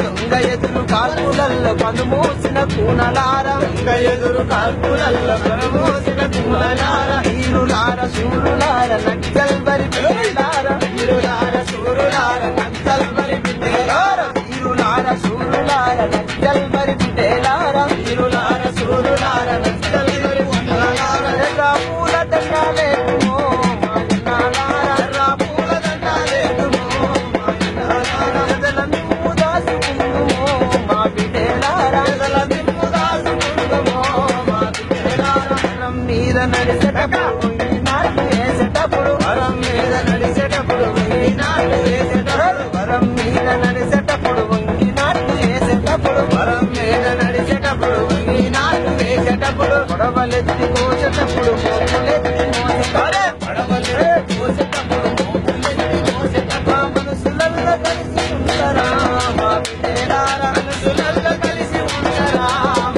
దొంగ ఎదురు కాల్పులల్లో కనుమూసిన కూనలార దొంగ ఎదురు కాల్పులల్లో కనుమూసిన కూనలార హీరులార శూరులార నక్సల్ బరి పిల్లలార హీరులార శూరులార నక్సల్ బరి పిల్లలార హీరులార శూరులార నక్సల్ బరి పిల్లలార హీరులార శూరులార నక్సల్ బరి పిల్లలార రామూల దండాలేమో మీద నడిచేటప్పుడు నాటు వేసేటప్పుడు వరం మీద నడిచేటప్పుడు నాటు వేసేటప్పుడు వరం మీద నడిచేటప్పుడు వంగి నాటు వేసేటప్పుడు వరం మీద నడిచేటప్పుడు వంగి నాటు వేసేటప్పుడు గొడవలెత్తి కోసేటప్పుడు మోపులెత్తి మోసేటప్పుడు గొడవలెత్తి కోసేటప్పుడు మోపులెత్తి మోసేటప్పుడు మనసులలో కలిసి ఉంటారా మా బిడ్డలారా మనసులలో కలిసి ఉంటారా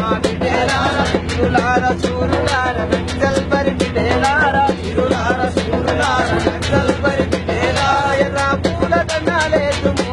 మా బిడ్డలారా ఇరులార చూరులార నక్సల్ బరి బిడ్డలారా ఇరులార చూరులార నక్సల్ బరి బిడ్డలారా ఎర్ర పూల దండాలేద్దుము